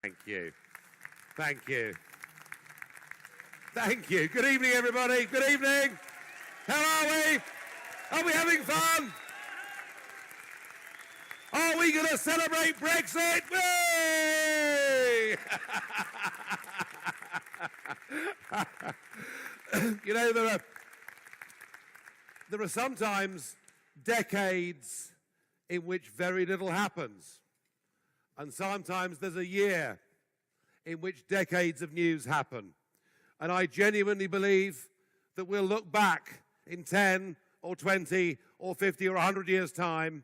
Thank you. Thank you. Thank you. Good evening, everybody. Good evening. How are we? Are we having fun? Are we going to celebrate Brexit? Whee! You know, there are sometimes decades in which very little happens. And sometimes there's a year in which decades of news happen. And I genuinely believe that we'll look back in 10 or 20 or 50 or 100 years' time,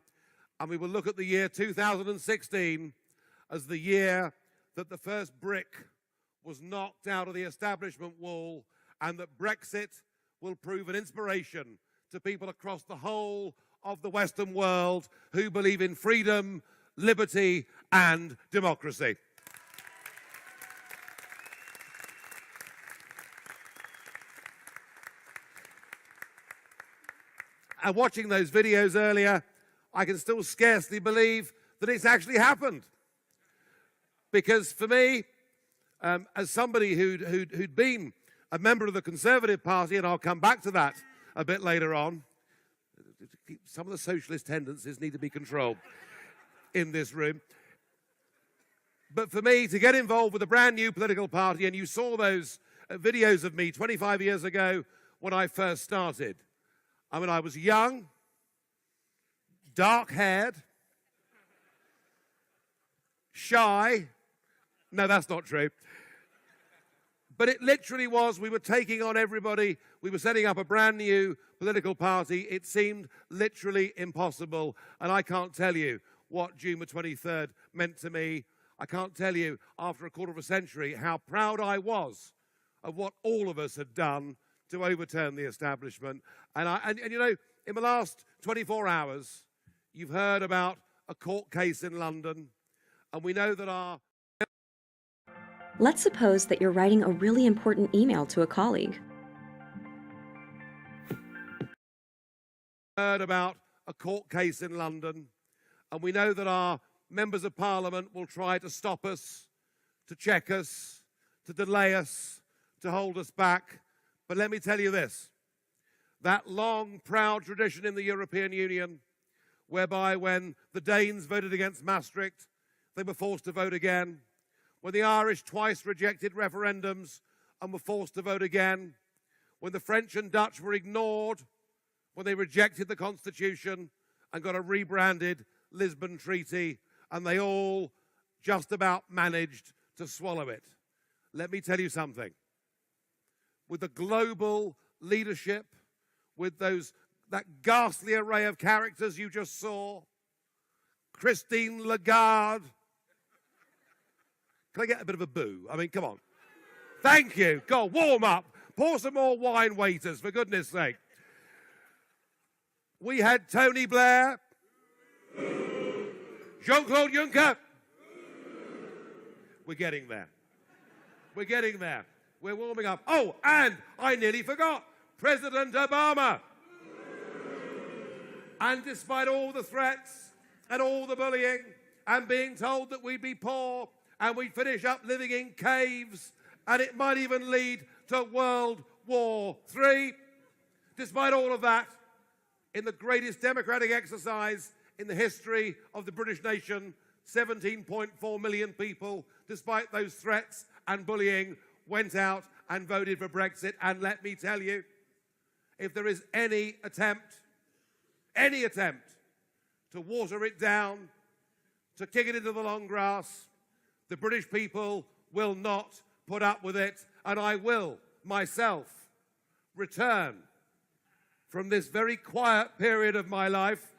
and we will look at the year 2016 as the year that the first brick was knocked out of the establishment wall, and that Brexit will prove an inspiration to people across the whole of the Western world who believe in freedom, liberty, and democracy. And watching those videos earlier, I can still scarcely believe that it's actually happened. Because for me, as somebody who'd been a member of the Conservative Party, and I'll come back to that a bit later on, some of the socialist tendencies need to be controlled in this room. But for me, to get involved with a brand new political party, and you saw those videos of me 25 years ago when I first started. I mean, I was young, dark-haired, shy. No, that's not true. But it literally was, we were taking on everybody. We were setting up a brand new political party. It seemed literally impossible. And I can't tell you what June the 23rd meant to me. I can't tell you, after a quarter of a century, how proud I was of what all of us had done to overturn the establishment. And you know, in the last 24 hours, you've heard about a court case in London, and we know that our... Let's suppose that you're writing a really important email to a colleague. Heard about a court case in London, and we know that our members of Parliament will try to stop us, to check us, to delay us, to hold us back. But let me tell you this, that long, proud tradition in the European Union, whereby when the Danes voted against Maastricht, they were forced to vote again. When the Irish twice rejected referendums and were forced to vote again. When the French and Dutch were ignored, when they rejected the Constitution and got a rebranded Lisbon Treaty, and they all just about managed to swallow it. Let me tell you something. With the global leadership, with that ghastly array of characters you just saw, Christine Lagarde. Can I get a bit of a boo? I mean, come on. Thank you. Go, warm up. Pour some more wine, waiters, for goodness sake. We had Tony Blair, Jean-Claude Juncker. We're getting there. We're getting there. We're warming up. Oh, and I nearly forgot, President Obama. And despite all the threats and all the bullying and being told that we'd be poor and we'd finish up living in caves and it might even lead to World War III, despite all of that, in the greatest democratic exercise in the history of the British nation, 17.4 million people, despite those threats and bullying, went out and voted for Brexit. And let me tell you, if there is any attempt to water it down, to kick it into the long grass, the British people will not put up with it. And I will, myself, return from this very quiet period of my life,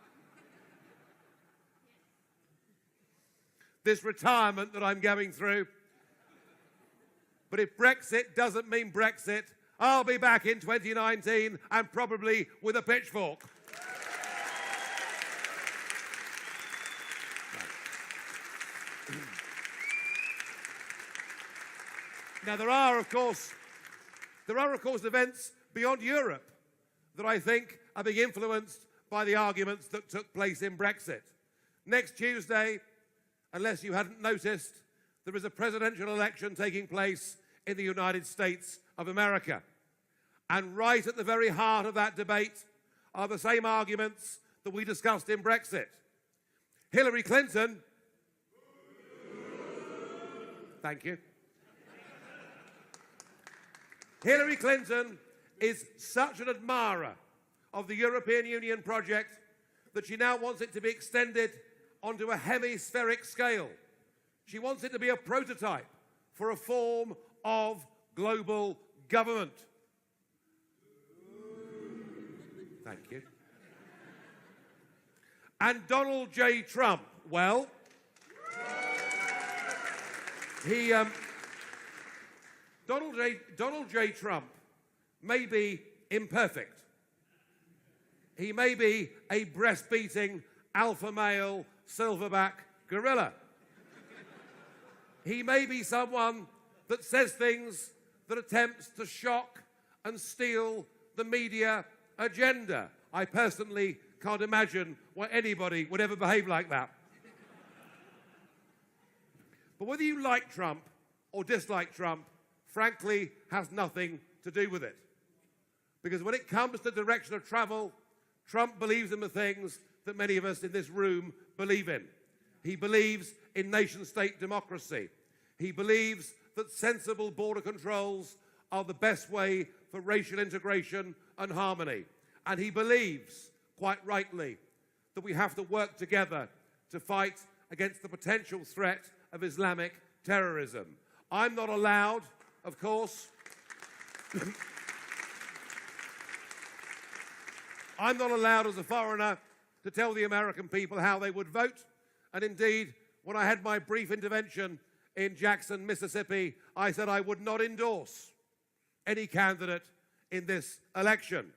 this retirement that I'm going through. But if Brexit doesn't mean Brexit, I'll be back in 2019 and probably with a pitchfork. Now, there are, of course, events beyond Europe that I think are being influenced by the arguments that took place in Brexit. Next Tuesday, unless you hadn't noticed, there is a presidential election taking place in the United States of America. And right at the very heart of that debate are the same arguments that we discussed in Brexit. Hillary Clinton, thank you. Hillary Clinton is such an admirer of the European Union project that she now wants it to be extended onto a hemispheric scale. She wants it to be a prototype for a form of global government. Thank you. And Donald J. Trump, well, Donald J. Trump may be imperfect. He may be a breast-beating, alpha male, silverback gorilla. He may be someone that says things that attempts to shock and steal the media agenda. I personally can't imagine why anybody would ever behave like that. But whether you like Trump or dislike Trump, frankly, has nothing to do with it. Because when it comes to the direction of travel, Trump believes in the things that many of us in this room believe in. He believes in nation-state democracy. He believes that sensible border controls are the best way for racial integration and harmony. And he believes, quite rightly, that we have to work together to fight against the potential threat of Islamic terrorism. I'm not allowed, of course, I'm not allowed as a foreigner to tell the American people how they would vote. And indeed, when I had my brief intervention in Jackson, Mississippi, I said I would not endorse any candidate in this election,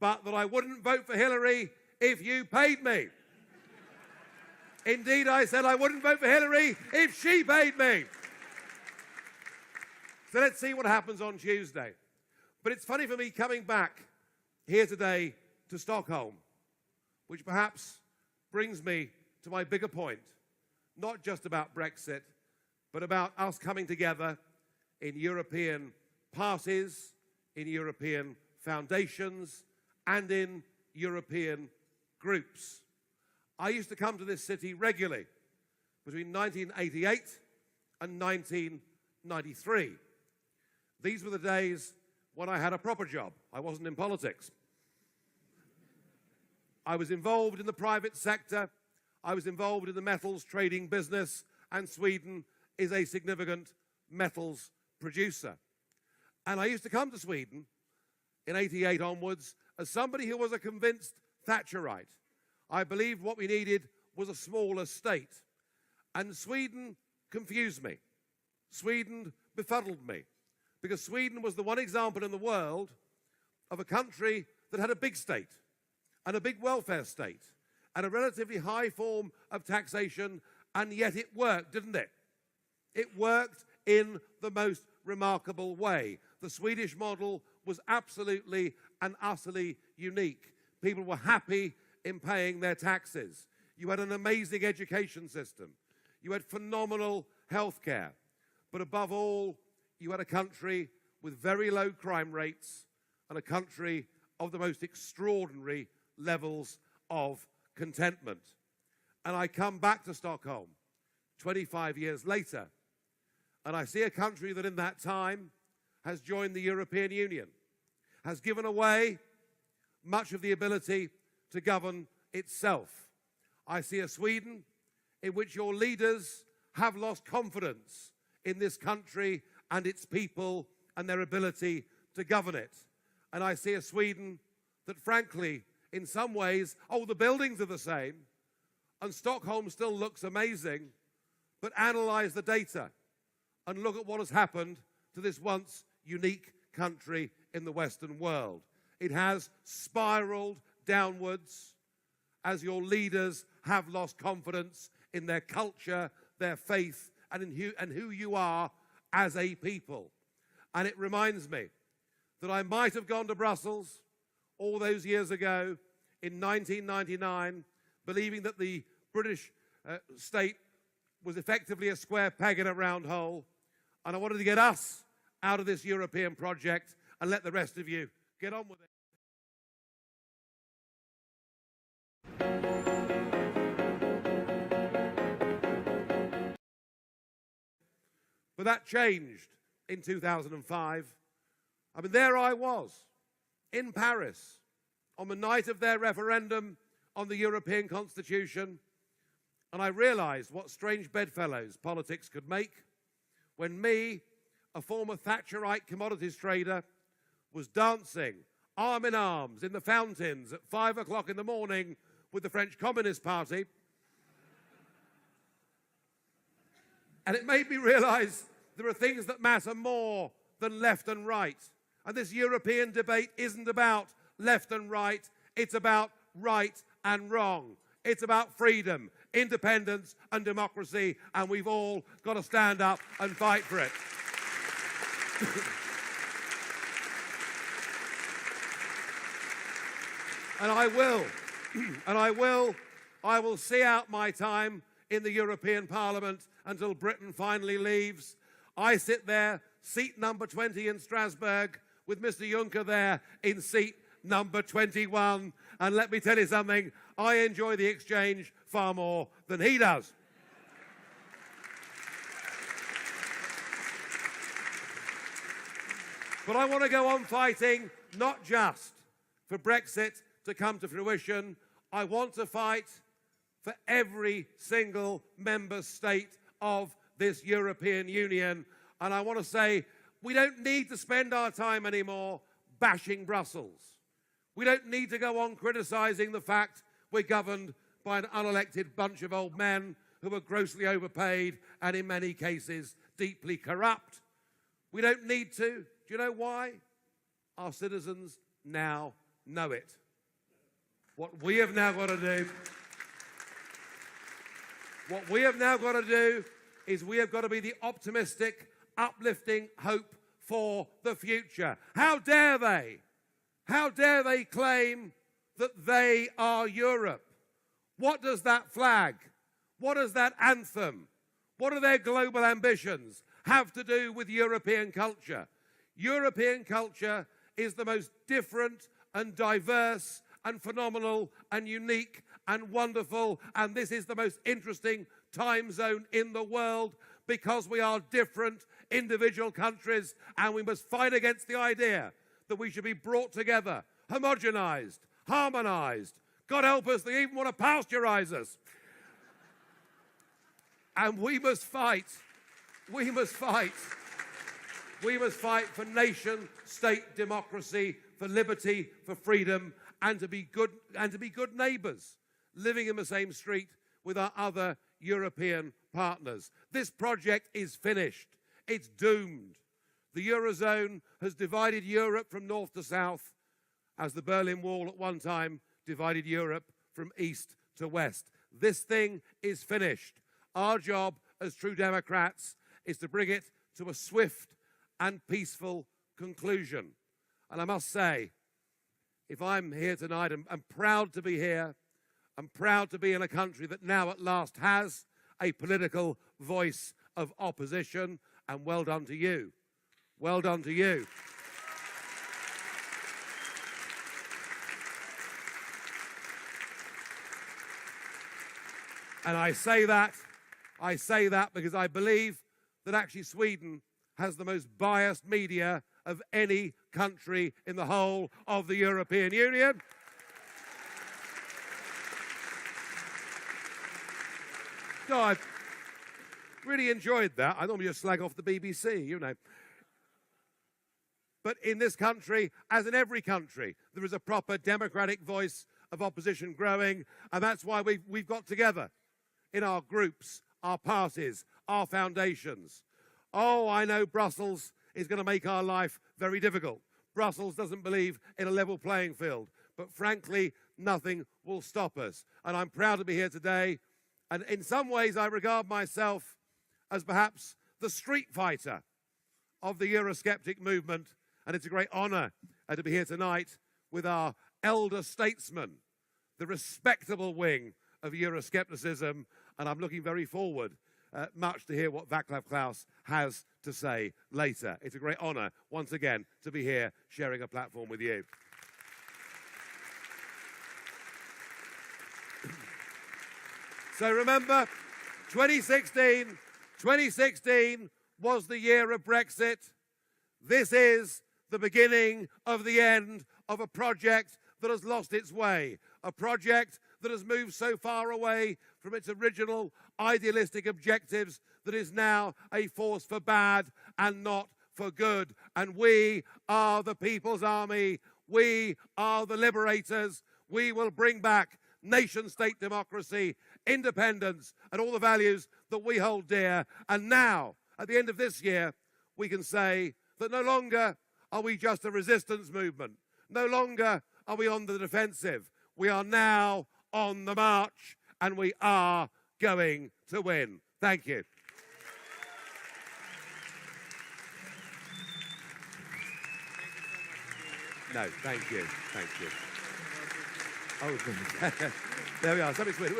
but that I wouldn't vote for Hillary if you paid me. Indeed, I said I wouldn't vote for Hillary if she paid me. So let's see what happens on Tuesday. But it's funny for me coming back here today to Stockholm, which perhaps brings me to my bigger point, not just about Brexit, but about us coming together in European parties, in European foundations, and in European groups. I used to come to this city regularly between 1988 and 1993. These were the days when I had a proper job. I wasn't in politics. I was involved in the private sector. I was involved in the metals trading business, and Sweden is a significant metals producer. And I used to come to Sweden in 88 onwards as somebody who was a convinced Thatcherite. I believed what we needed was a smaller state. And Sweden confused me. Sweden befuddled me. Because Sweden was the one example in the world of a country that had a big state and a big welfare state and a relatively high form of taxation, and yet it worked, didn't it? It worked in the most remarkable way. The Swedish model was absolutely and utterly unique. People were happy in paying their taxes. You had an amazing education system. You had phenomenal healthcare. But above all, you had a country with very low crime rates and a country of the most extraordinary levels of contentment. And I come back to Stockholm 25 years later, and I see a country that in that time has joined the European Union, has given away much of the ability to govern itself. I see a Sweden in which your leaders have lost confidence in this country and its people and their ability to govern it. And I see a Sweden that, frankly, in some ways, the buildings are the same, and Stockholm still looks amazing, but analyze the data and look at what has happened to this once unique country in the Western world. It has spiraled downwards as your leaders have lost confidence in their culture, their faith, and in who you are as a people. And it reminds me that I might have gone to Brussels all those years ago in 1999, believing that the British state was effectively a square peg in a round hole. And I wanted to get us out of this European project and let the rest of you get on with it. But that changed in 2005. I mean, there I was, in Paris, on the night of their referendum on the European Constitution, and I realized what strange bedfellows politics could make when me, a former Thatcherite commodities trader, was dancing arm in arms in the fountains at 5 o'clock in the morning with the French Communist Party. And it made me realize there are things that matter more than left and right. And this European debate isn't about left and right, it's about right and wrong. It's about freedom, independence and democracy, and we've all got to stand up and fight for it. And I will see out my time in the European Parliament until Britain finally leaves. I sit there, seat number 20 in Strasbourg, with Mr. Juncker there in seat number 21. And let me tell you something, I enjoy the exchange far more than he does. But I want to go on fighting, not just for Brexit to come to fruition. I want to fight for every single member state of this European Union. And I want to say, we don't need to spend our time anymore bashing Brussels. We don't need to go on criticising the fact we're governed by an unelected bunch of old men who are grossly overpaid and in many cases deeply corrupt. We don't need to. Do you know why? Our citizens now know it. What we have now got to do, is we have got to be the optimistic, uplifting hope for the future. How dare they? How dare they claim that they are Europe? What does that flag, what does that anthem, what do their global ambitions have to do with European culture? European culture is the most different and diverse and phenomenal and unique and wonderful, and this is the most interesting time zone in the world because we are different individual countries, and we must fight against the idea that we should be brought together, homogenized, harmonized. God help us, they even want to pasteurize us. And we must fight for nation, state democracy, for liberty, for freedom, and to be good neighbors, living in the same street with our other European partners. This project is finished. It's doomed. The Eurozone has divided Europe from north to south, as the Berlin Wall at one time divided Europe from east to west. This thing is finished. Our job as true democrats is to bring it to a swift and peaceful conclusion. And I must say, if I'm here tonight, I'm proud to be here. I'm proud to be in a country that now at last has a political voice of opposition, and well done to you. Well done to you. And I say that because I believe that actually Sweden has the most biased media of any country in the whole of the European Union. No, I really enjoyed that. I normally just slag off the BBC, you know. But in this country, as in every country, there is a proper democratic voice of opposition growing, and that's why we've got together in our groups, our parties, our foundations. Oh, I know Brussels is going to make our life very difficult. Brussels doesn't believe in a level playing field, but frankly, nothing will stop us. And I'm proud to be here today. And in some ways, I regard myself as perhaps the street fighter of the Eurosceptic movement. And it's a great honor to be here tonight with our elder statesman, the respectable wing of Euroscepticism. And I'm looking very forward much to hear what Václav Klaus has to say later. It's a great honour, once again, to be here sharing a platform with you. So remember, 2016 was the year of Brexit. This is the beginning of the end of a project that has lost its way, a project that has moved so far away from its original idealistic objectives that is now a force for bad and not for good. And we are the People's Army. We are the liberators. We will bring back nation-state democracy, independence, and all the values that we hold dear. And now, at the end of this year, we can say that no longer are we just a resistance movement. No longer are we on the defensive. We are now on the march, and we are going to win. Thank you. No, thank you. Thank you. Oh, there we are. Something's weird.